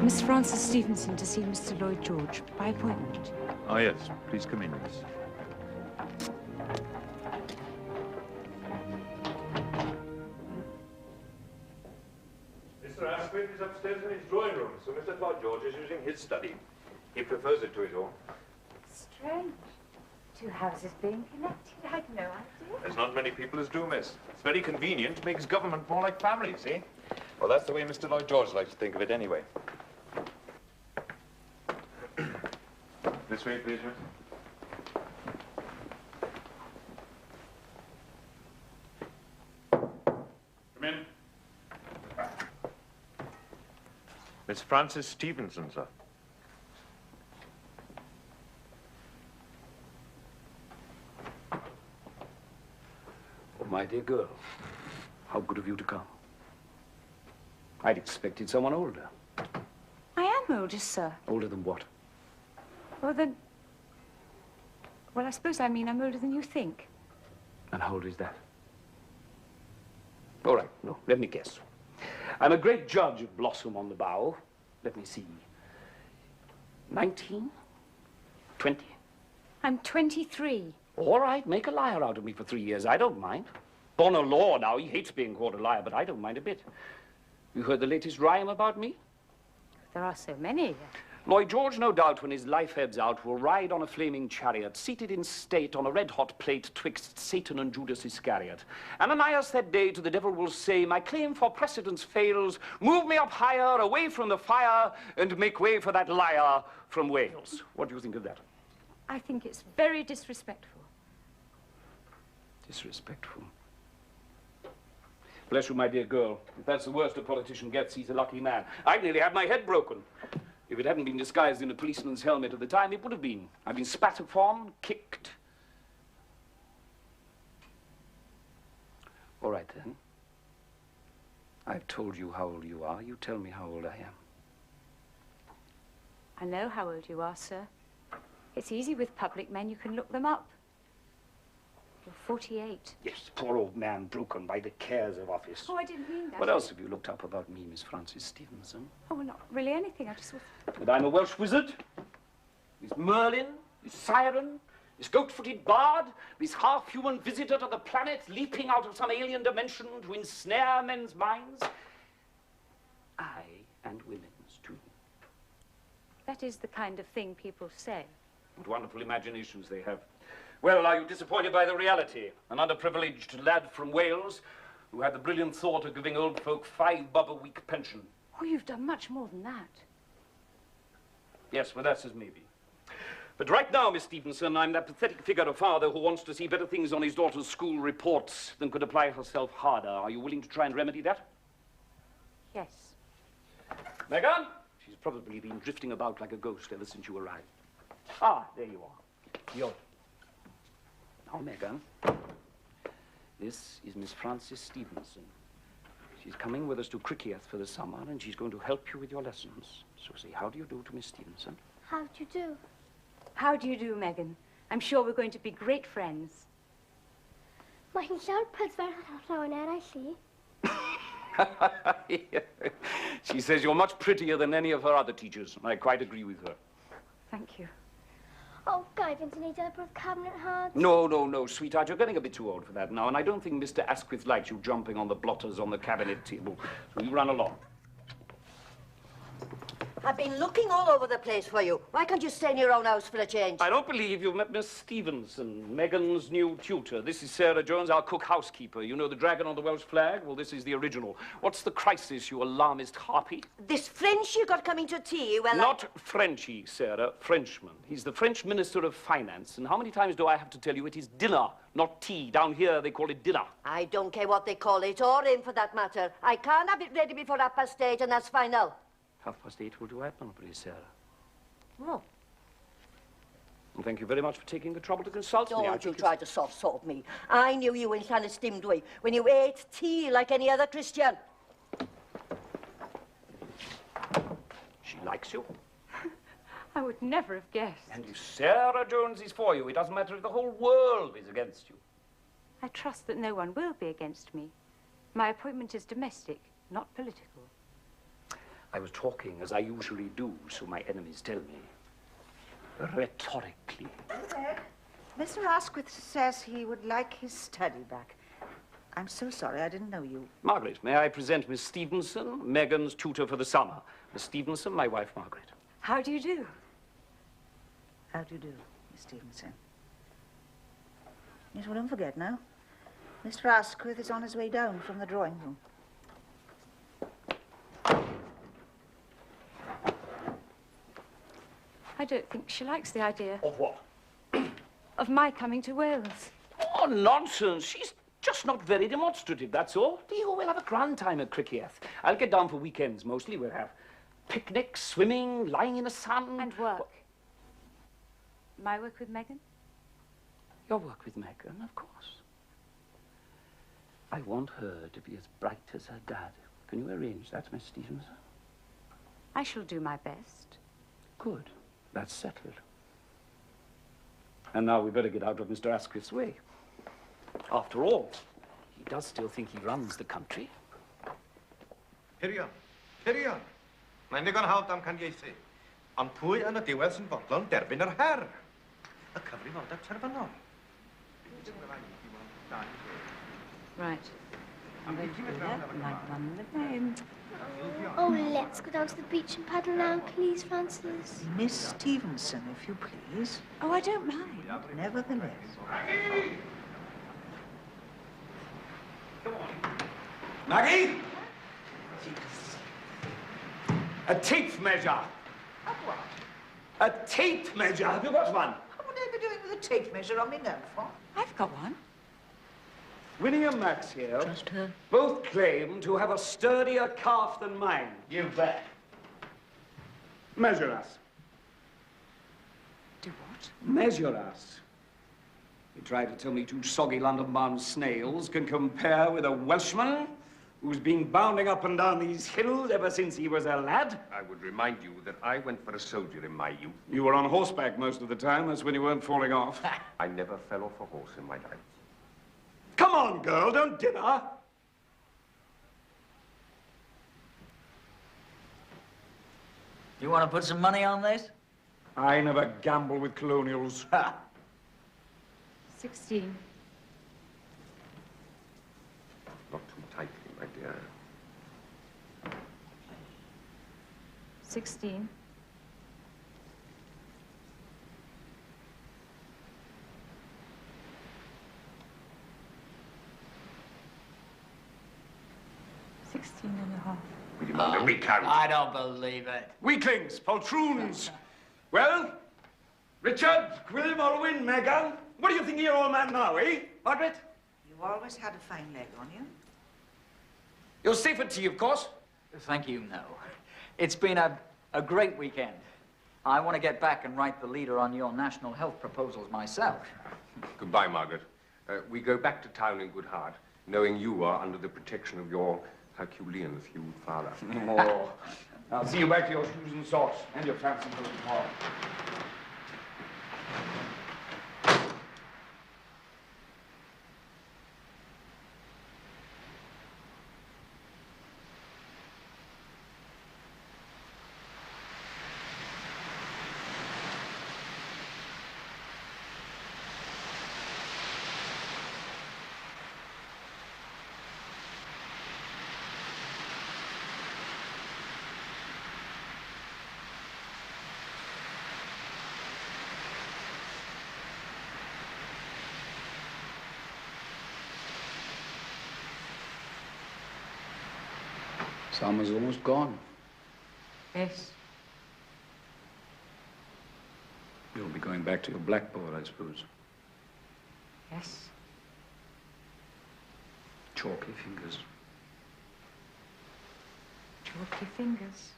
Miss Frances Stevenson to see Mr. Lloyd George, by appointment. Oh, yes. Please come in, miss. Mr. Asquith is upstairs in his drawing room, so Mr. Lloyd George is using his study. He prefers it to his own. Strange. Two houses being connected. I'd no idea. There's not many people as do, miss. It's very convenient. Makes government more like family, see? Well, that's the way Mr. Lloyd George likes to think of it anyway. This way, please, miss. Come in. Miss Frances Stevenson, sir. Oh, my dear girl, how good of you to come. I'd expected someone older. I am older, sir. Older than what? Well, then... Well, I suppose I mean I'm older than you think. And how old is that? All right, no, let me guess. I'm a great judge of blossom on the bough. Let me see. 19? 20? I'm 23. All right, make a liar out of me for 3 years. I don't mind. Bono Law now, he hates being called a liar, but I don't mind a bit. You heard the latest rhyme about me? There are so many. Lloyd George, no doubt, when his life ebbs out, will ride on a flaming chariot, seated in state on a red-hot plate twixt Satan and Judas Iscariot. Ananias that day to the devil will say, my claim for precedence fails, move me up higher, away from the fire, and make way for that liar from Wales. What do you think of that? I think it's very disrespectful. Disrespectful? Bless you, my dear girl. If that's the worst a politician gets, he's a lucky man. I'd nearly had my head broken. If it hadn't been disguised in a policeman's helmet at the time, it would have been. I've been spat upon, kicked. All right, then. I've told you how old you are. You tell me how old I am. I know how old you are, sir. It's easy with public men. You can look them up. You're 48. Yes, poor old man broken by the cares of office. Oh, I didn't mean that. What else have you looked up about me, Miss Frances Stevenson? Oh, well, not really anything. I just... That I'm a Welsh wizard? This Merlin? This siren? This goat-footed bard? This half-human visitor to the planet leaping out of some alien dimension to ensnare men's minds? Aye, and women's, too. That is the kind of thing people say. What wonderful imaginations they have. Well, are you disappointed by the reality? An underprivileged lad from Wales who had the brilliant thought of giving old folk £5 a week pension. Oh, you've done much more than that. Yes, well, that's as maybe. But right now, Miss Stevenson, I'm that pathetic figure of father who wants to see better things on his daughter's school reports than could apply herself harder. Are you willing to try and remedy that? Yes. Megan? She's probably been drifting about like a ghost ever since you arrived. Ah, there you are. You're... Now, Megan, this is Miss Frances Stevenson. She's coming with us to Criccieth for the summer, and she's going to help you with your lessons. So say, how do you do to Miss Stevenson? How do you do? How do you do, Megan? I'm sure we're going to be great friends. Mae hi'n llawer prydferth a llawer I see. She says you're much prettier than any of her other teachers, and I quite agree with her. Thank you. Oh, Guy, fynd ti'n neud with cabinet hard? No, sweetheart, you're getting a bit too old for that now, and I don't think Mr. Asquith likes you jumping on the blotters on the cabinet table. So you run along. I've been looking all over the place for you. Why can't you stay in your own house for a change? I don't believe you've met Miss Stevenson, Megan's new tutor. This is Sarah Jones, our cook housekeeper. You know the dragon on the Welsh flag? Well, this is the original. What's the crisis, you alarmist harpy? This French you got coming to tea, well, Not Frenchy, Sarah, Frenchman. He's the French Minister of Finance. And how many times do I have to tell you it is dinner, not tea? Down here, they call it dinner. I don't care what they call it, or him for that matter. I can't have it ready before 8:30, and that's final. 8:30 will do admirably, Sarah. Oh. And thank you very much for taking the trouble to consult me. Don't you try to soft me. I knew you in Llanystumdwy when you ate tea like any other Christian. She likes you. I would never have guessed. And if Sarah Jones is for you, it doesn't matter if the whole world is against you. I trust that no one will be against me. My appointment is domestic, not political. I was talking as I usually do, so my enemies tell me. Rhetorically. Mr. Asquith says he would like his study back. I'm so sorry, I didn't know you. Margaret, may I present Miss Stevenson, Megan's tutor for the summer. Miss Stevenson, my wife, Margaret. How do you do? How do you do, Miss Stevenson? Yes, well, don't forget now. Mr. Asquith is on his way down from the drawing room. I don't think she likes the idea Of what? of my coming to Wales. Oh, nonsense. She's just not very demonstrative, that's all. We'll have a grand time at Criccieth. I'll get down for weekends, mostly. We'll have picnics, swimming, lying in the sun. And work. My work with Megan? Your work with Megan, of course. I want her to be as bright as her dad. Can you arrange that, Miss Stevenson? I shall do my best. Good. That's settled. And now we better get out of Mr. Asquith's way. After all, he does still think he runs the country. Hirion. Mae'n digon hawdd am caniaethu. Ond pwy yn y diwedd sy'n fodlon derbyn yr her? Y cyfrifoldeb terfynol. Right. I'm going to do that, and I've won the game. Oh, let's go down to the beach and paddle now, please, Francis. Miss Stevenson, if you please. Oh, I don't mind. Nevertheless. Maggie? A tape measure. A tape measure. Have you got one? What would I be doing with a tape measure on me now for? I've got one. Winnie and Max here Just her. both claim to have a sturdier calf than mine. You bet. Measure us. Do what? Measure us. You try to tell me two soggy London-bound snails can compare with a Welshman who's been bounding up and down these hills ever since he was a lad? I would remind you that I went for a soldier in my youth. You were on horseback most of the time. That's when you weren't falling off. I never fell off a horse in my life. Come on, girl, don't dinner. You want to put some money on this? I never gamble with colonials. 16. Not too tightly, my dear. 16. 16 and a half. Will you mind a recount? I don't believe it. Weaklings, poltroons. Well, Richard, William, Olwyn, Megan, what do you think of your old man now, eh, Margaret? You always had a fine leg on you. You're safe at tea, of course. Thank you, no. It's been a great weekend. I want to get back and write the leader on your national health proposals myself. Goodbye, Margaret. We go back to town in good heart, knowing you are under the protection of your Herculean-themed father. Oh. I'll see you back to your shoes and socks and your fancy little car. Summer's almost gone. Yes. You'll be going back to your blackboard, I suppose. Yes. Chalky fingers. Chalky fingers.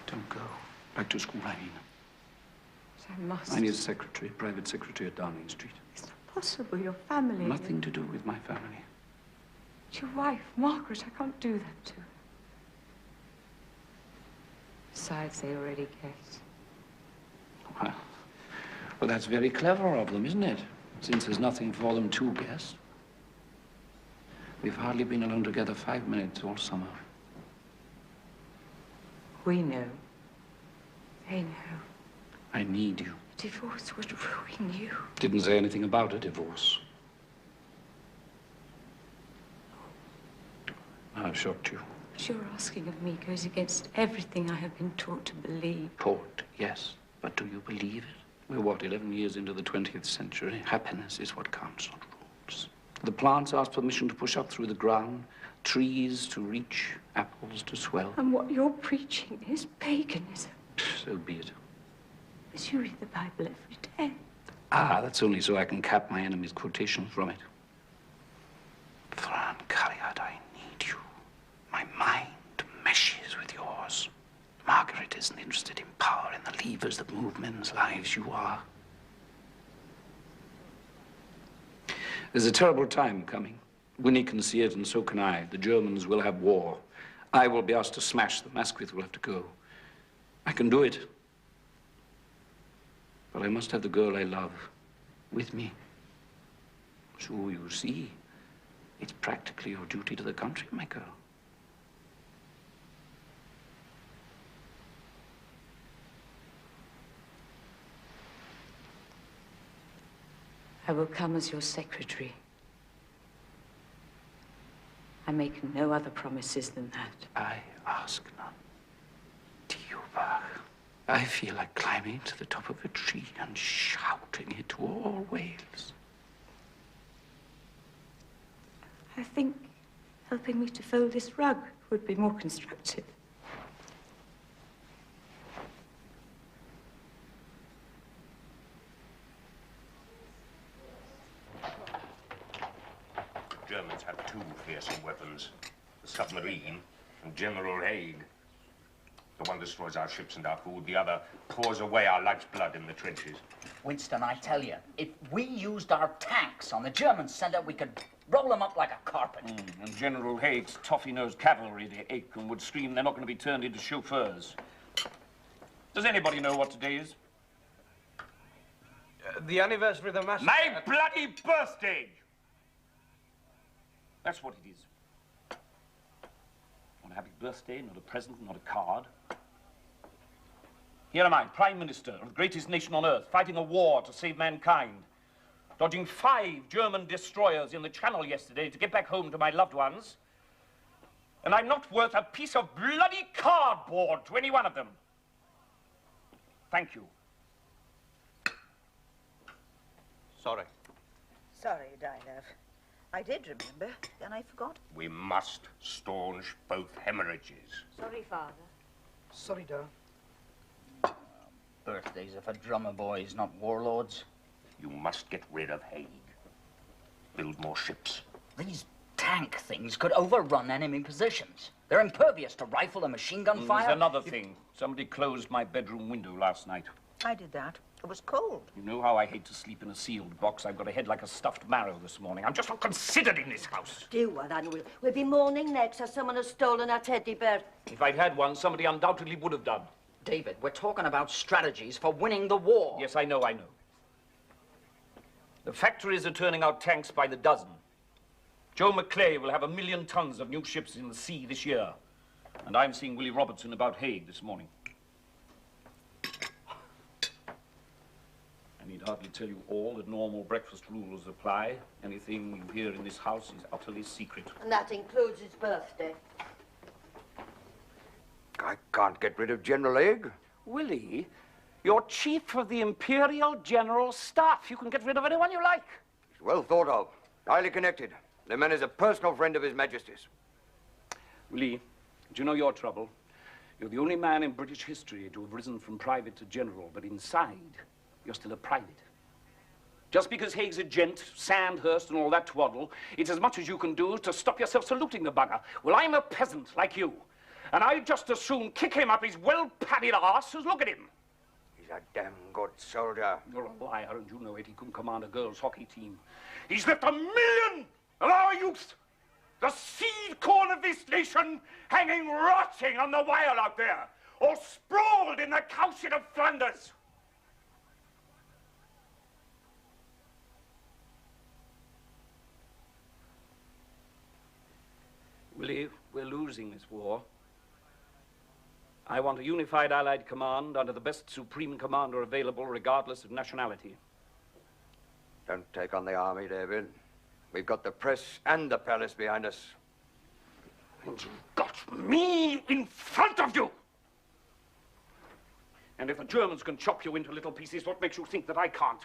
Don't go. Back to school, I mean. But I must. I need a secretary, private secretary at Downing Street. It's not possible. Your family. Nothing to do with my family. It's your wife, Margaret. I can't do that to her. Besides, they already guess. Well, that's very clever of them, isn't it? Since there's nothing for them to guess. We've hardly been alone together 5 minutes all summer. We know. They know. I need you. A divorce would ruin you. Didn't say anything about a divorce. I've shocked you. What you're asking of me goes against everything I have been taught to believe. Taught, yes. But do you believe it? We're, what, 11 years into the 20th century? Happiness is what counts, not rules. The plants ask permission to push up through the ground, trees to reach, apples to swell. And what you're preaching is paganism. So be it. But you read the Bible every day. Ah, that's only so I can cap my enemy's quotation from it. Fran Cariad, I need you. My mind meshes with yours. Margaret isn't interested in power and the levers that move men's lives. You are. There's a terrible time coming. Winnie can see it, and so can I. The Germans will have war. I will be asked to smash them. Asquith will have to go. I can do it. But I must have the girl I love with me. So you see, it's practically your duty to the country, my girl. I will come as your secretary. I make no other promises than that. I ask none. Tiobar. I feel like climbing to the top of a tree and shouting it to all Wales. I think helping me to fold this rug would be more constructive. Germans have two fearsome weapons, the submarine and General Haig. The one destroys our ships and our food, the other pours away our lifeblood in the trenches. Winston, I tell you, if we used our tanks on the German center, we could roll them up like a carpet. And General Haig's toffee-nosed cavalry, they ache and would scream they're not going to be turned into chauffeurs. Does anybody know what today is? The anniversary of the massacre. My bloody birthday! That's what it is. Not a happy birthday, not a present, not a card. Here am I, Prime Minister of the greatest nation on earth, fighting a war to save mankind, dodging 5 German destroyers in the Channel yesterday to get back home to my loved ones. And I'm not worth a piece of bloody cardboard to any one of them. Thank you. Sorry. Sorry, Dinah. I did remember, then I forgot. We must staunch both hemorrhages. Sorry, Father. Sorry, Dad. Birthdays are for drummer boys, not warlords. You must get rid of Haig. Build more ships. These tank things could overrun enemy positions. They're impervious to rifle and machine gun fire. There's another thing. Somebody closed my bedroom window last night. I did that. It was cold. You know how I hate to sleep in a sealed box. I've got a head like a stuffed marrow this morning. I'm just not considered in this house. Do what, and we'll be mourning next as someone has stolen our teddy bear. If I'd had one, somebody undoubtedly would have done. David, we're talking about strategies for winning the war. Yes, I know. The factories are turning out tanks by the dozen. Joe McClay will have 1 million tons of new ships in the sea this year. And I'm seeing Willie Robertson about Haig this morning. I need hardly tell you all that normal breakfast rules apply. Anything you hear in this house is utterly secret. And that includes his birthday. I can't get rid of General Haig. Willie, you're chief of the Imperial General Staff. You can get rid of anyone you like. He's well thought of, highly connected. The man is a personal friend of His Majesty's. Lee, do you know your trouble? You're the only man in British history to have risen from private to general, but inside, you're still a private. Just because Haig's a gent, Sandhurst and all that twaddle, it's as much as you can do to stop yourself saluting the bugger. Well, I'm a peasant like you, and I'd just as soon kick him up his well-padded arse as look at him. He's a damn good soldier. You're a liar, and you know it. He couldn't command a girls' hockey team. He's left 1 million of our youth, the seed corn of this nation, hanging rotting on the wire out there, or sprawled in the cowshed of Flanders. Willie, we're losing this war. I want a unified Allied command under the best supreme commander available, regardless of nationality. Don't take on the army, David. We've got the press and the palace behind us. And you've got me in front of you! And if the Germans can chop you into little pieces, what makes you think that I can't?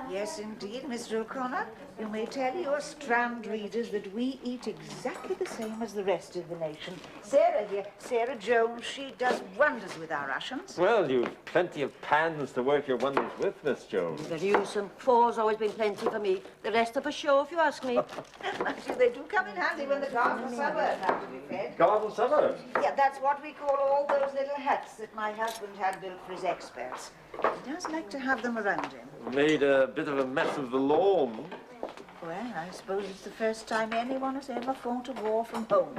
Yes, indeed, Mr. O'Connor. You may tell your Strand readers that we eat exactly the same as the rest of the nation. Sarah here, Sarah Jones, she does wonders with our rations. Well, you've plenty of pans to work your wonders with, Miss Jones. Very useful. Four's always been plenty for me. The rest are for show, if you ask me. Actually, they do come in handy when the garden suburbs have to be fed. Garden suburbs? Yeah, that's what we call all those little huts that my husband had built for his experts. He does like to have them around him. Made a bit of a mess of the lawn. Well, I suppose it's the first time anyone has ever fought a war from home.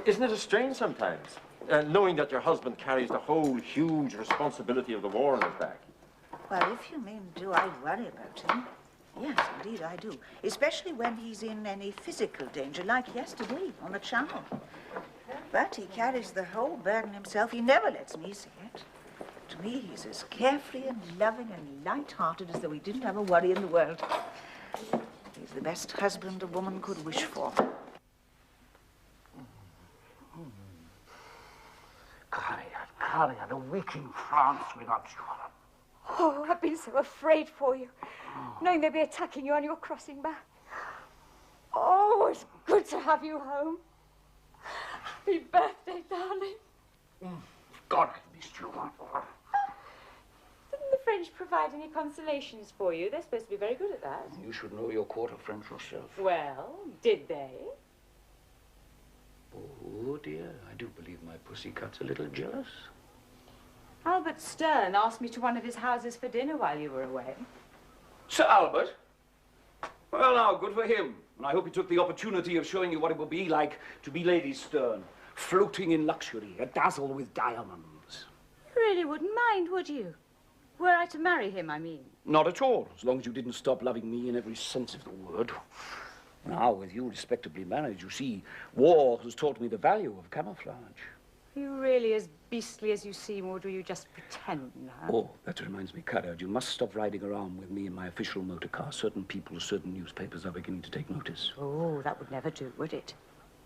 Isn't it a strain sometimes, knowing that your husband carries the whole huge responsibility of the war on his back? Well, if you mean, do I worry about him? Yes, indeed I do. Especially when he's in any physical danger, like yesterday on the Channel. But he carries the whole burden himself. He never lets me see it. To me, he's as carefree and loving and light-hearted as though he didn't have a worry in the world. He's the best husband a woman could wish for. Carrier, a week in France without you. Oh, I've been so afraid for you, knowing they'd be attacking you on your crossing back. Oh, it's good to have you home. Happy birthday, darling. God, I've missed you. Didn't the French provide any consolations for you? They're supposed to be very good at that. You should know your quarter French yourself. Well, did they? Oh, dear, I do believe my pussycat's a little jealous. Albert Stern asked me to one of his houses for dinner while you were away. Sir Albert? Well, now, good for him. And I hope he took the opportunity of showing you what it would be like to be Lady Stern, floating in luxury, a dazzle with diamonds. You really wouldn't mind, would you? Were I to marry him, I mean. Not at all, as long as you didn't stop loving me in every sense of the word. Now, with you respectably married, you see, war has taught me the value of camouflage. Are you really as beastly as you seem, or do you just pretend now? Oh, that reminds me, Carrad, you must stop riding around with me in my official motor car. Certain people, certain newspapers are beginning to take notice. Oh, that would never do, would it?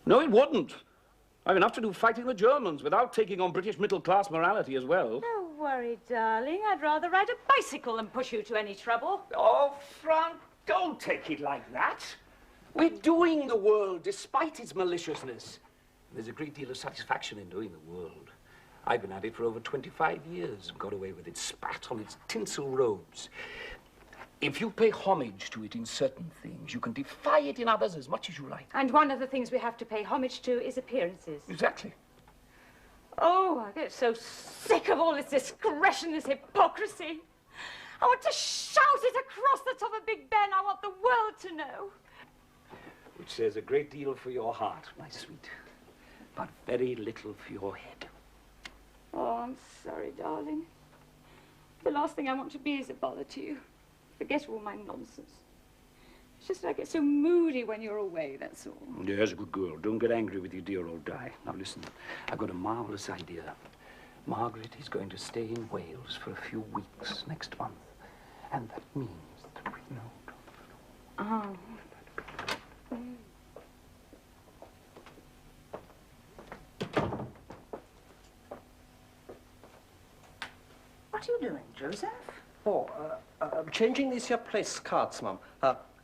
No, it wouldn't. I've enough to do fighting the Germans without taking on British middle-class morality as well. Don't worry, darling. I'd rather ride a bicycle than push you to any trouble. Oh, Frank, don't take it like that. We're doing the world despite its maliciousness. There's a great deal of satisfaction in doing the world. I've been at it for over 25 years and got away with it, spat on its tinsel robes. If you pay homage to it in certain things, you can defy it in others as much as you like. And one of the things we have to pay homage to is appearances. Exactly. Oh, I get so sick of all this discretion, this hypocrisy. I want to shout it across the top of Big Ben. I want the world to know. Which says a great deal for your heart, my sweet, but very little for your head. Oh, I'm sorry, darling. The last thing I want to be is a bother to you. Forget all my nonsense. It's just that I get so moody when you're away, that's all. Yes, good girl. Don't get angry with your dear old Di. Now, listen, I've got a marvelous idea. Margaret is going to stay in Wales for a few weeks next month. And that means that we know... Oh. What are you doing, Joseph? Oh, I'm changing these here place cards, Mum.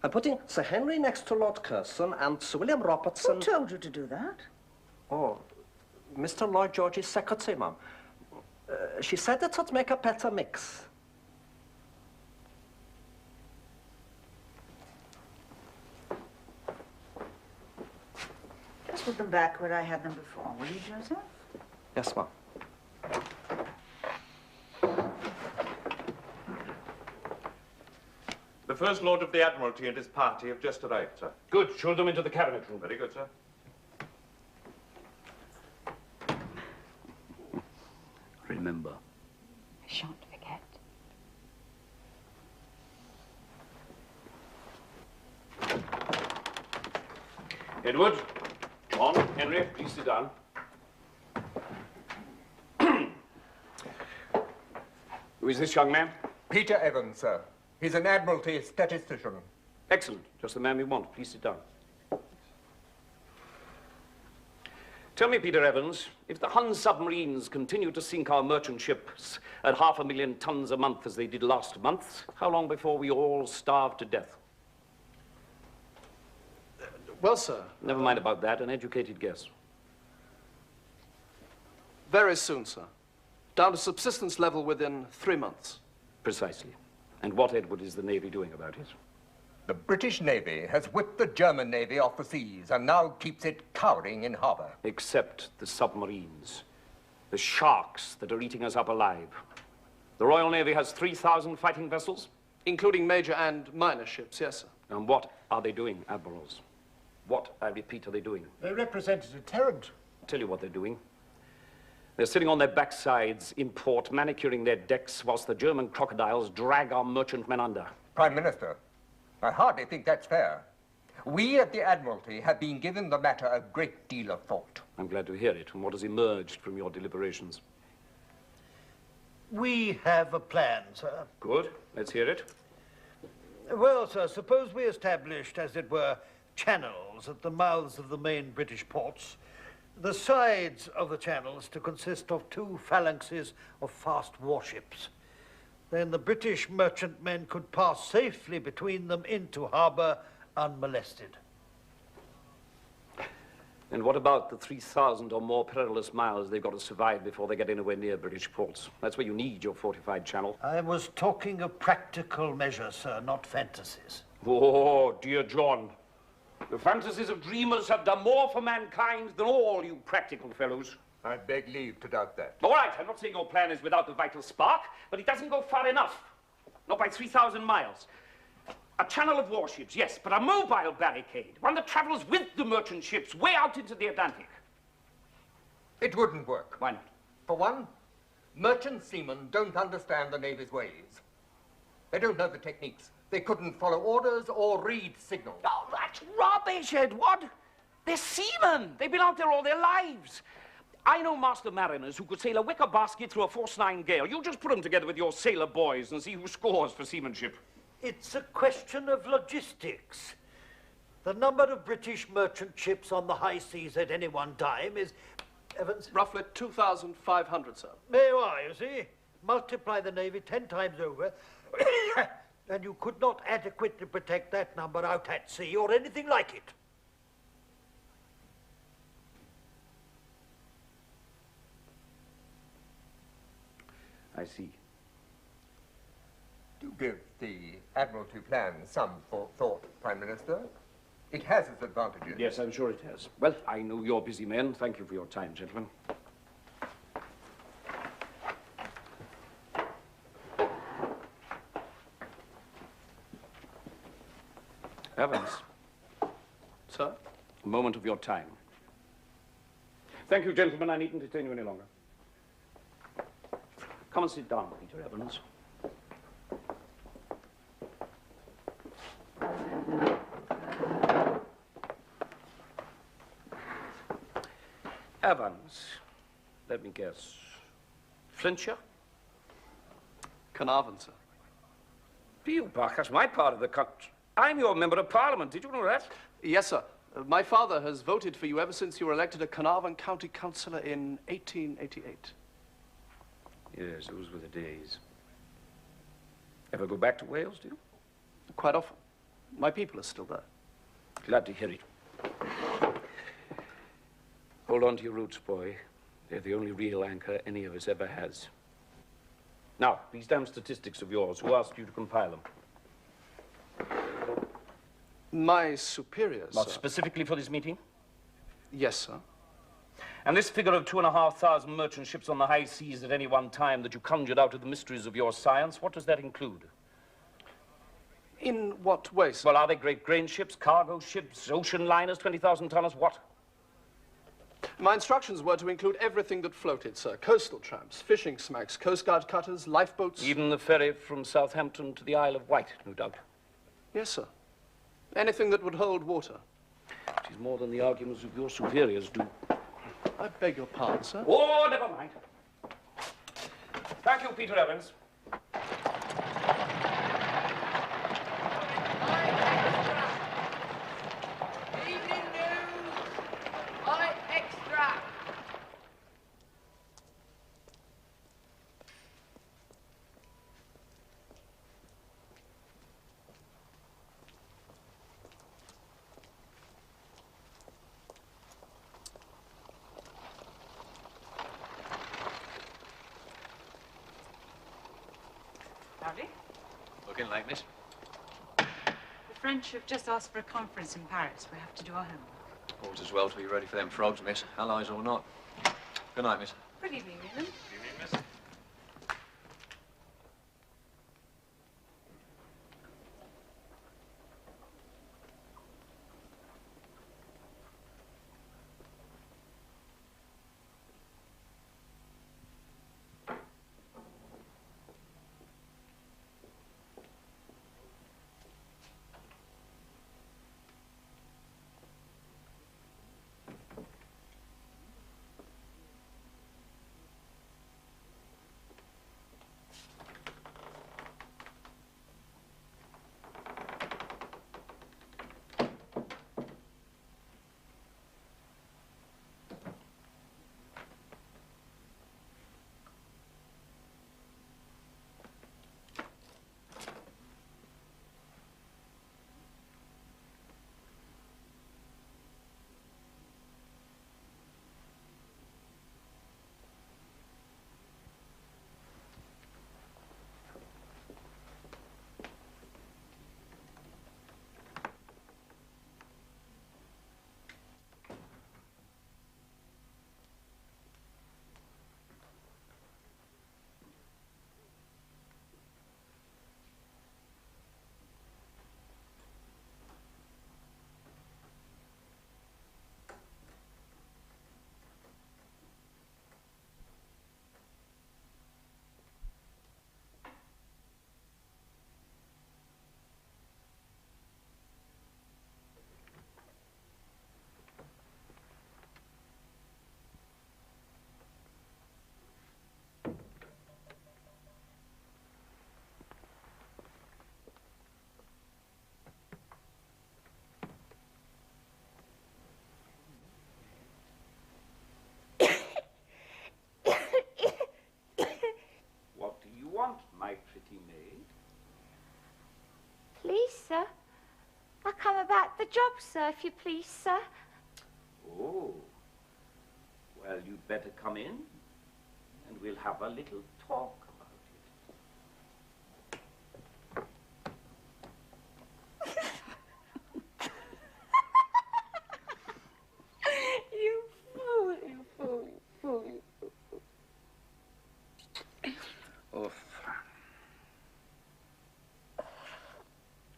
I'm putting Sir Henry next to Lord Curzon and Sir William Robertson... Who told you to do that? Oh, Mr. Lloyd George's secretary, ma'am. She said it would make a better mix. Just put them back where I had them before, will you, Joseph? Yes, ma'am. The First Lord of the Admiralty and his party have just arrived, sir. Good. Show them into the cabinet room. Very good, sir. Remember. I shan't forget. Edward, John, Henry, please sit down. Who is this young man? Peter Evans, sir. He's an Admiralty statistician. Excellent. Just the man we want. Please sit down. Tell me, Peter Evans, if the Hun submarines continue to sink our merchant ships at 500,000 tons a month as they did last month, how long before we all starve to death? Well, sir... Never mind about that. An educated guess. Very soon, sir. Down to subsistence level within 3 months. Precisely. And what, Edward, is the Navy doing about it? The British Navy has whipped the German Navy off the seas and now keeps it cowering in harbour. Except the submarines. The sharks that are eating us up alive. The Royal Navy has 3,000 fighting vessels? Including major and minor ships, yes, sir. And what are they doing, admirals? What, I repeat, are they doing? They represent a deterrent. I'll tell you what they're doing. They're sitting on their backsides in port, manicuring their decks, whilst the German crocodiles drag our merchantmen under. Prime Minister, I hardly think that's fair. We at the Admiralty have been giving the matter a great deal of thought. I'm glad to hear it. And what has emerged from your deliberations? We have a plan, sir. Good. Let's hear it. Well, sir, suppose we established, as it were, channels at the mouths of the main British ports. The sides of the channels to consist of 2 phalanxes of fast warships. Then the British merchantmen could pass safely between them into harbour unmolested. And what about the 3,000 or more perilous miles they've got to survive before they get anywhere near British ports? That's where you need your fortified channel. I was talking of practical measures, sir, not fantasies. Oh, dear John. The fantasies of dreamers have done more for mankind than all you practical fellows. I beg leave to doubt that. All right, I'm not saying your plan is without the vital spark, but it doesn't go far enough. Not by 3,000 miles. A channel of warships, yes, but a mobile barricade. One that travels with the merchant ships way out into the Atlantic. It wouldn't work. Why not? For one, merchant seamen don't understand the Navy's ways. They don't know the techniques. They couldn't follow orders or read signals. Oh, that's rubbish, Edward. They're seamen. They've been out there all their lives. I know master mariners who could sail a wicker basket through a force-9 gale. You just put them together with your sailor boys and see who scores for seamanship. It's a question of logistics. The number of British merchant ships on the high seas at any one time is... Evans? Roughly 2,500, sir. There you are, you see. Multiply the Navy 10 times over, and you could not adequately protect that number out at sea or anything like it. I see. Do give the Admiralty plan some thought, Prime Minister. It has its advantages. Yes, I'm sure it has. Well, I know you're busy men. Thank you for your time, gentlemen. Evans. Sir? A moment of your time. Thank you, gentlemen. I needn't detain you any longer. Come and sit down, Peter Evans. Evans, let me guess. Flintshire? Carnarvon, sir. Beelbach, that's my part of the country. I'm your member of Parliament. Did you know that? Yes, sir. My father has voted for you ever since you were elected a Carnarvon County Councillor in 1888. Yes, those were the days. Ever go back to Wales, do you? Quite often. My people are still there. Glad to hear it. Hold on to your roots, boy. They're the only real anchor any of us ever has. Now, these damn statistics of yours, who asked you to compile them? My superiors, Not sir. specifically for this meeting? Yes, sir. And this figure of 2,500 merchant ships on the high seas at any one time that you conjured out of the mysteries of your science, what does that include? In what way, sir? Well, are they great grain ships, cargo ships, ocean liners, 20,000 tonners, what? My instructions were to include everything that floated, sir. Coastal tramps, fishing smacks, Coast Guard cutters, lifeboats. Even the ferry from Southampton to the Isle of Wight, no doubt. Yes, sir. Anything that would hold water. It is more than the arguments of your superiors do. I beg your pardon, sir. Oh, never mind. Thank you, Peter Evans. Evening news. Light extra. Howdy. Looking like this. The French have just asked for a conference in Paris. We have to do our homework. All's as well till you're ready for them frogs, miss. Allies or not. Good night, miss. Good evening, Leland. Good evening, miss. What do you want, my pretty maid? Please, sir. I come about the job, sir, if you please, sir. Oh. Well, you'd better come in, and we'll have a little talk about You fool, you fool, you fool, you fool. Oh,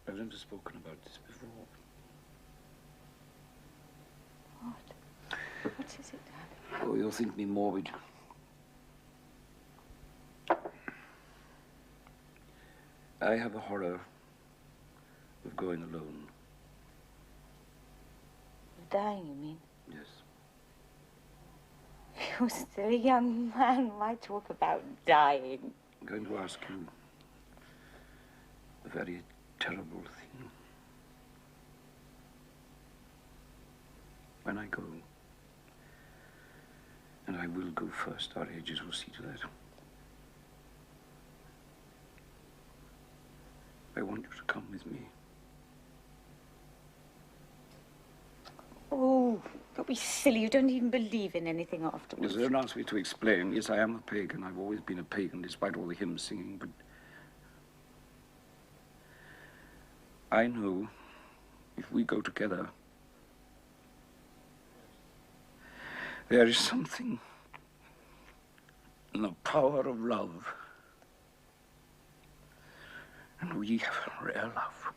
I've never spoken about this before. What? What is it, Dad? Oh, you'll think me morbid. I have a horror of going alone. Dying, you mean? Yes. You're still a young man. Why talk about dying? I'm going to ask you a very terrible thing. When I go, and I will go first, our ages will see to that. I want you to come with me. Don't be silly. You don't even believe in anything afterwards. Yes, don't ask me to explain. Yes, I am a pagan. I've always been a pagan, despite all the hymn singing, but I know if we go together, there is something in the power of love. And we have a rare love.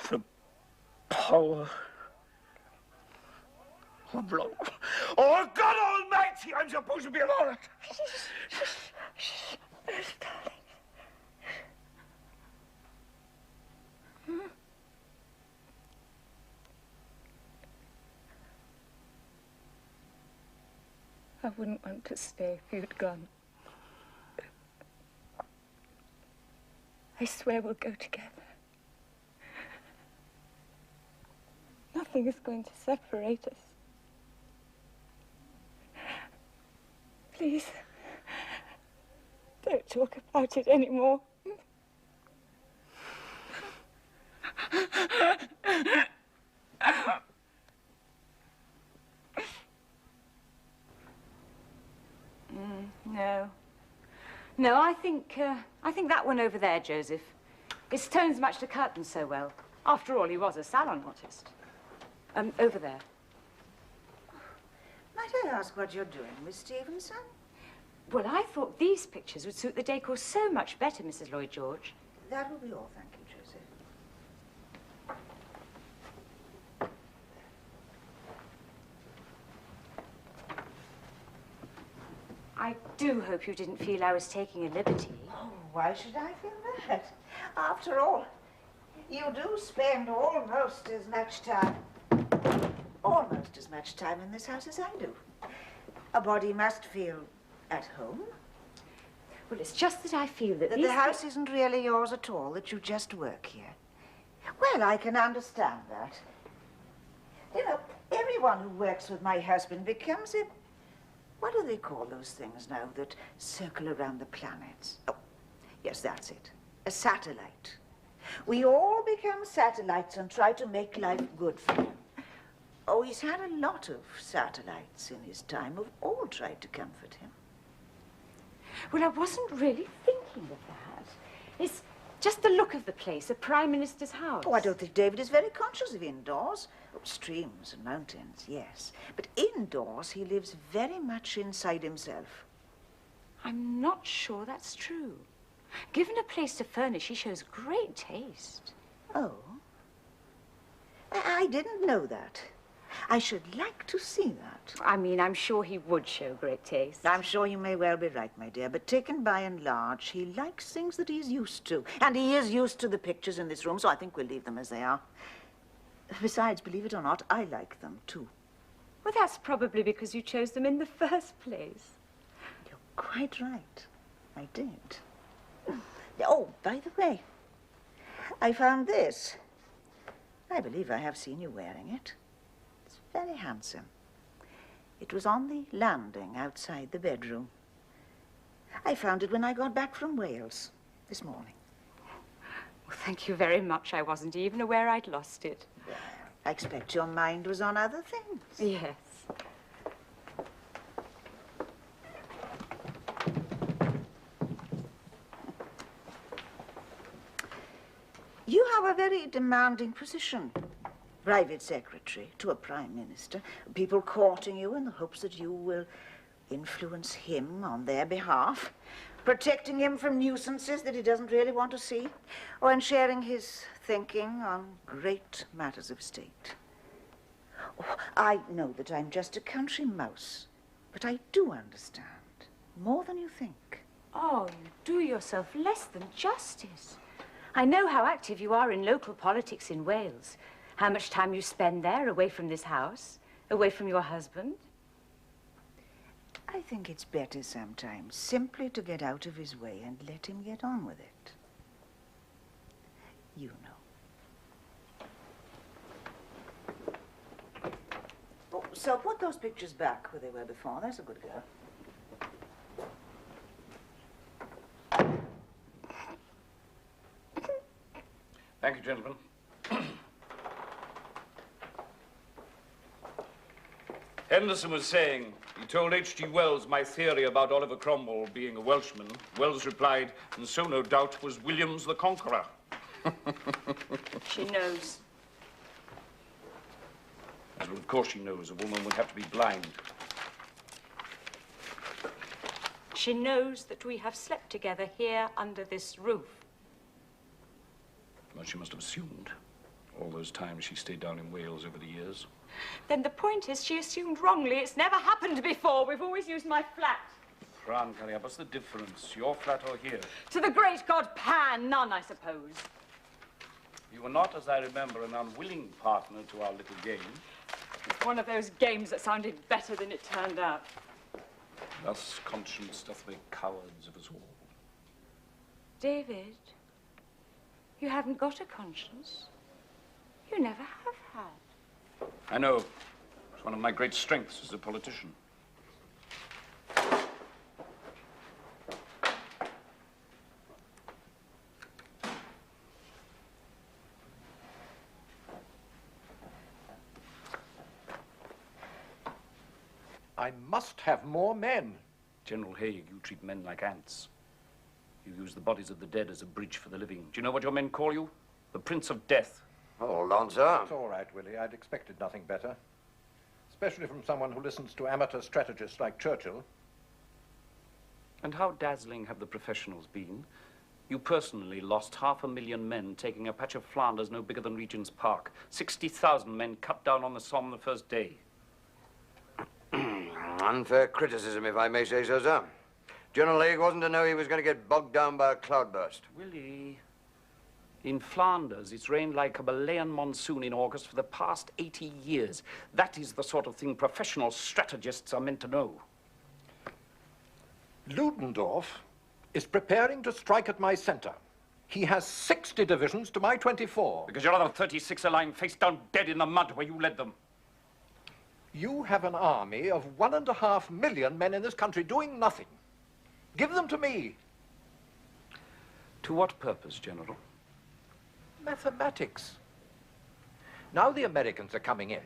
The power of love. Oh, God Almighty, I'm supposed to be alone. I wouldn't want to stay if you'd gone. I swear we'll go together. Nothing is going to separate us. Please, don't talk about it anymore. No. No, I think that one over there, Joseph. His tones match the curtains so well. After all, he was a salon artist. Over there. Might I ask what you're doing, Miss Stevenson? Well, I thought these pictures would suit the decor so much better, Mrs. Lloyd George. That will be all, thank you, Joseph. I do hope you didn't feel I was taking a liberty. Oh, why should I feel that? After all, you do spend almost as much time in this house as I do. A body must feel at home. Well, it's just that I feel that the house isn't really yours at all, that you just work here. Well, I can understand that. You know, everyone who works with my husband becomes a... What do they call those things now that circle around the planets? Oh, yes, that's it. A satellite. We all become satellites and try to make life good for him. Oh, he's had a lot of satellites in his time who've all tried to comfort him. Well, I wasn't really thinking of that. It's just the look of the place, a Prime Minister's house. Oh, I don't think David is very conscious of indoors. Oh, streams and mountains, yes. But indoors, he lives very much inside himself. I'm not sure that's true. Given a place to furnish, he shows great taste. Oh? I didn't know that. I should like to see that. I mean, I'm sure he would show great taste. I'm sure you may well be right, my dear, but taken by and large, he likes things that he's used to. And he is used to the pictures in this room, so I think we'll leave them as they are. Besides, believe it or not, I like them, too. Well, that's probably because you chose them in the first place. You're quite right. I did. Oh, by the way, I found this. I believe I have seen you wearing it. It's very handsome. It was on the landing outside the bedroom. I found it when I got back from Wales this morning. Well, thank you very much. I wasn't even aware I'd lost it. Well, I expect your mind was on other things. Yes. You have a very demanding position. Private secretary to a prime minister. People courting you in the hopes that you will influence him on their behalf, protecting him from nuisances that he doesn't really want to see, or in sharing his thinking on great matters of state. Oh, I know that I'm just a country mouse, but I do understand more than you think. Oh, you do yourself less than justice. I know how active you are in local politics in Wales, how much time you spend there, away from this house, away from your husband. I think it's better sometimes simply to get out of his way and let him get on with it. You know. Oh, so put those pictures back where they were before. That's a good girl. Thank you, gentlemen. Henderson was saying, he told H.G. Wells my theory about Oliver Cromwell being a Welshman. Wells replied, and so no doubt was Williams the Conqueror. She knows. As well, of course she knows. A woman would have to be blind. She knows that we have slept together here under this roof. Well, she must have assumed all those times she stayed down in Wales over the years. Then the point is she assumed wrongly. It's never happened before. We've always used my flat. Fran, Carrie, what's the difference? Your flat or here? To the great god Pan, none, I suppose. You were not, as I remember, an unwilling partner to our little game. It's one of those games that sounded better than it turned out. Thus conscience doth make cowards of us all. David, you haven't got a conscience. You never have had. I know. It's one of my great strengths as a politician. I must have more men. General Haig, you treat men like ants. You use the bodies of the dead as a bridge for the living. Do you know what your men call you? The Prince of Death. Hold on, sir. It's all right, Willie. I'd expected nothing better. Especially from someone who listens to amateur strategists like Churchill. And how dazzling have the professionals been? You personally lost 500,000 men taking a patch of Flanders no bigger than Regent's Park. 60,000 men cut down on the Somme the first day. Unfair criticism, if I may say so, sir. General Haig wasn't to know he was going to get bogged down by a cloudburst. Willie, in Flanders, it's rained like a Malayan monsoon in August for the past 80 years. That is the sort of thing professional strategists are meant to know. Ludendorff is preparing to strike at my center. He has 60 divisions to my 24. Because your other 36 are lying face down dead in the mud where you led them. You have an army of 1.5 million men in this country doing nothing. Give them to me. To what purpose, General? Mathematics. Now the Americans are coming in,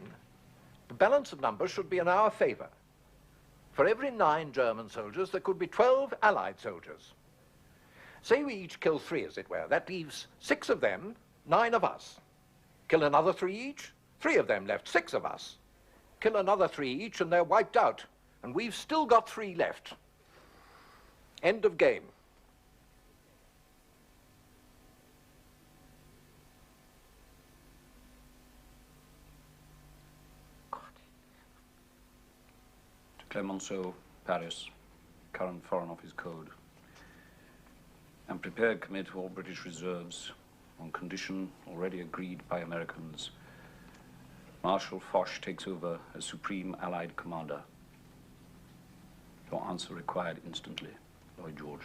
the balance of numbers should be in our favor. For every 9 German soldiers, there could be 12 Allied soldiers. Say we each kill 3, as it were. That leaves 6 of them, 9 of us. Kill another 3 each, 3 of them left, 6 of us. Kill another 3 each, and they're wiped out. And we've still got 3 left. End of game. To Clemenceau, Paris, current Foreign Office Code. I'm prepared to commit all British reserves on condition already agreed by Americans. Marshal Foch takes over as Supreme Allied Commander. Your answer required instantly, Lloyd George.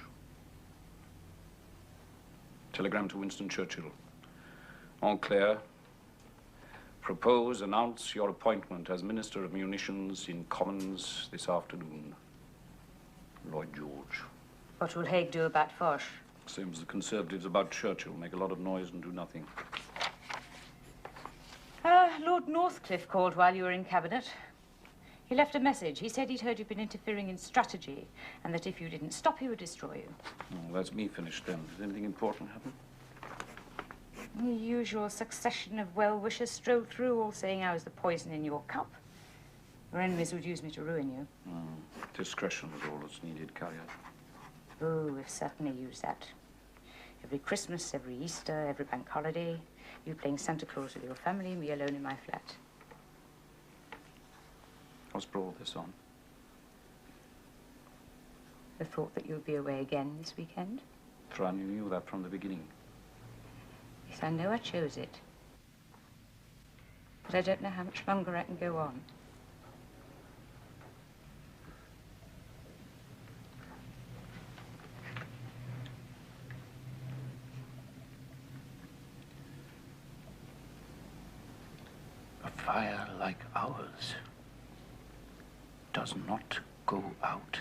Telegram to Winston Churchill. En clair, propose, announce your appointment as Minister of Munitions in Commons this afternoon. Lloyd George. What will Haig do about Foch? Same as the Conservatives about Churchill. Make a lot of noise and do nothing. Lord Northcliffe called while you were in Cabinet. He left a message. He said he'd heard you'd been interfering in strategy, and that if you didn't stop, he would destroy you. Oh, that's me finished then. Did anything important happen? The usual succession of well-wishers strolled through, all saying I was the poison in your cup. Your enemies would use me to ruin you. Discretion was all that's needed, Carrier. Oh, we've certainly used that. Every Christmas, every Easter, every bank holiday, you playing Santa Claus with your family, me alone in my flat. What's brought all this on? The thought that you'll be away again this weekend? Fran, you knew that from the beginning. Yes, I know I chose it. But I don't know how much longer I can go on. A fire like ours does not go out.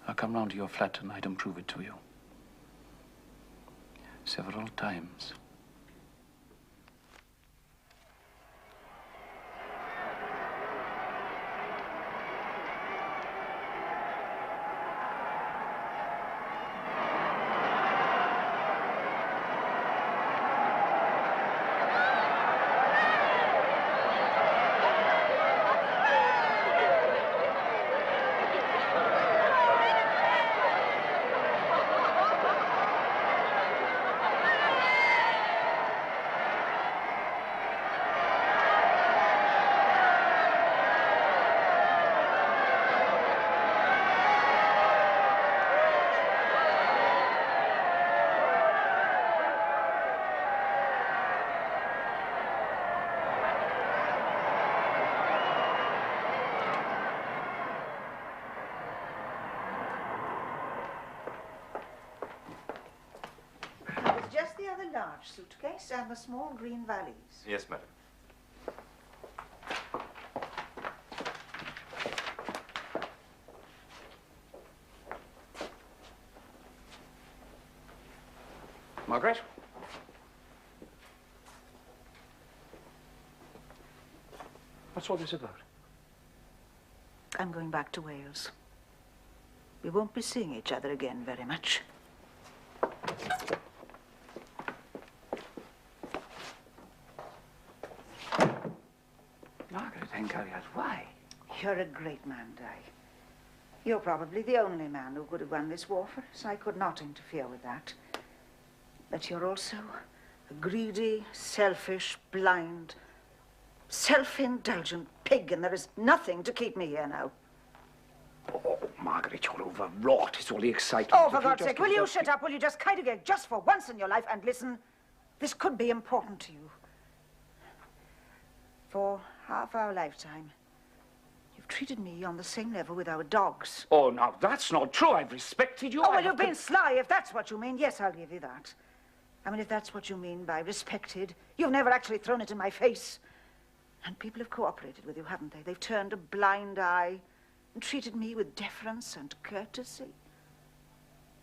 I'll come round to your flat tonight and prove it to you. Several times. large suitcase and the small green valise. Yes, madam. Margaret? What's all this about? I'm going back to Wales. We won't be seeing each other again very much. Margaret Hencarrier, why? You're a great man, Di. You're probably the only man who could have won this war for us. I could not interfere with that. But you're also a greedy, selfish, blind, self-indulgent pig, and there is nothing to keep me here now. Oh, Margaret, you're overwrought. It's all the excitement. Oh, for God's sake, will you shut up? Will you just kind of get just for once in your life and listen? This could be important to you. For half our lifetime, you've treated me on the same level with our dogs. Oh, now, that's not true. I've respected you. Oh, well, you've been sly, if that's what you mean. Yes, I'll give you that. I mean, if that's what you mean by respected, you've never actually thrown it in my face. And people have cooperated with you, haven't they? They've turned a blind eye and treated me with deference and courtesy.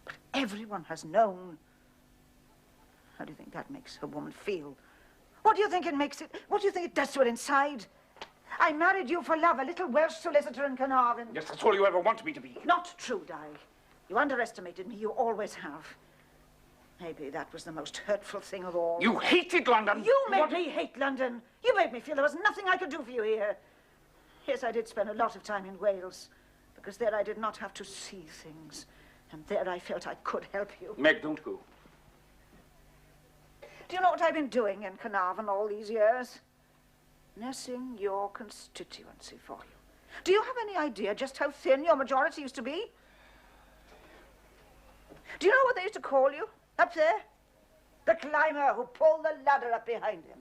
But everyone has known. How do you think that makes a woman feel? What do you think it makes it? What do you think it does to her inside? I married you for love, a little Welsh solicitor in Carnarvon. Yes, that's all you ever wanted me to be. Not true, Di. You underestimated me. You always have. Maybe that was the most hurtful thing of all. You hated London. You made me hate London. You made me feel there was nothing I could do for you here. Yes, I did spend a lot of time in Wales, because there I did not have to see things. And there I felt I could help you. Meg, don't go. Do you know what I've been doing in Carnarvon all these years? Nursing your constituency for you. Do you have any idea just how thin your majority used to be? Do you know what they used to call you up there? The climber who pulled the ladder up behind him.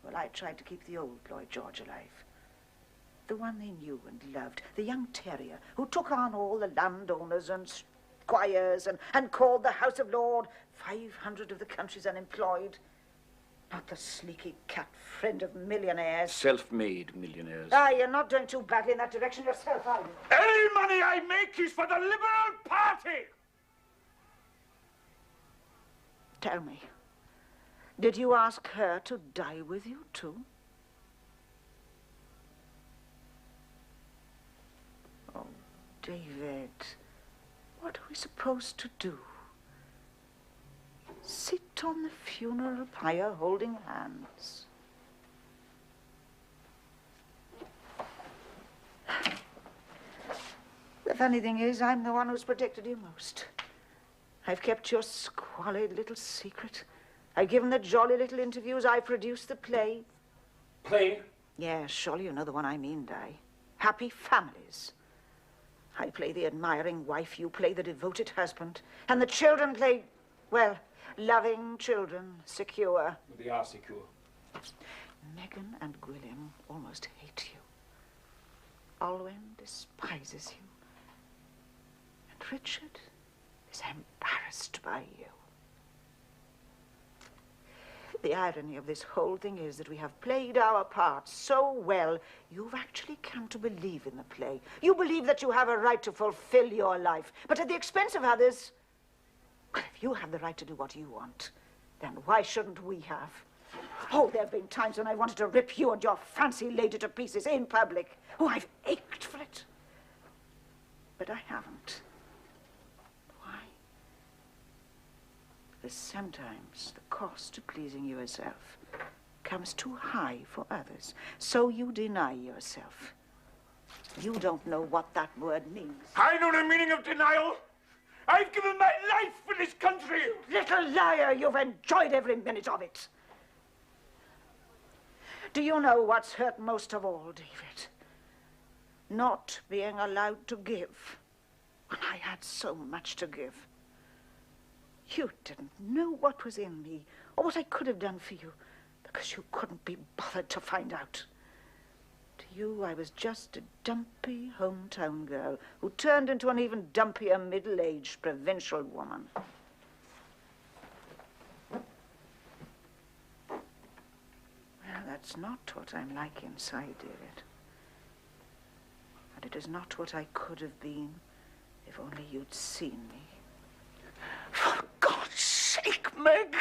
Well, I tried to keep the old Lloyd George alive. The one they knew and loved. The young terrier who took on all the landowners and squires and called the House of Lord 500 of the country's unemployed. Not the sleeky cat friend of millionaires. Self-made millionaires. Ah, you're not doing too badly in that direction yourself, are you? Any money I make is for the Liberal Party! Tell me, did you ask her to die with you, too? Oh, David, what are we supposed to do? Sit on the funeral pyre holding hands. The funny thing is, I'm the one who's protected you most. I've kept your squalid little secret. I've given the jolly little interviews. I've produced the play. Play? Yeah, surely you know the one I mean, Di. Happy Families. I play the admiring wife, you play the devoted husband. And the children play, well, loving children, secure. They are secure. Megan and Gwilym almost hate you. Olwen despises you. And Richard is embarrassed by you. The irony of this whole thing is that we have played our parts so well, you've actually come to believe in the play. You believe that you have a right to fulfill your life, but at the expense of others. Well, if you have the right to do what you want, then why shouldn't we have? Oh, there have been times when I wanted to rip you and your fancy lady to pieces in public. Oh, I've ached for it. But I haven't. Why? Because sometimes the cost of pleasing yourself comes too high for others. So you deny yourself. You don't know what that word means. I know the meaning of denial. I've given my life for this country. You little liar, you've enjoyed every minute of it. Do you know what's hurt most of all, David? Not being allowed to give when I had so much to give. You didn't know what was in me or what I could have done for you because you couldn't be bothered to find out. To you, I was just a dumpy hometown girl who turned into an even dumpier middle-aged provincial woman. That's not what I'm like inside, dearie. And it is not what I could have been if only you'd seen me. For God's sake, Meg!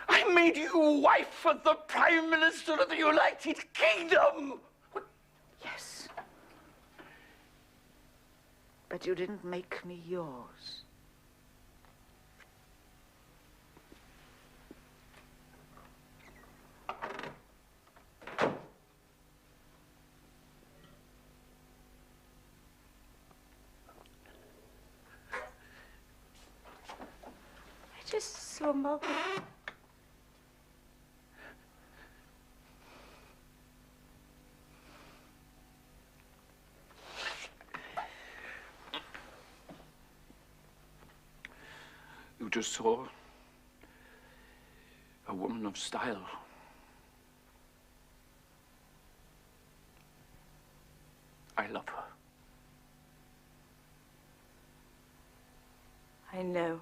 I made you wife of the Prime Minister of the United Kingdom! Yes. But you didn't make me yours. I just saw Margaret. You just saw a woman of style. I love her. I know.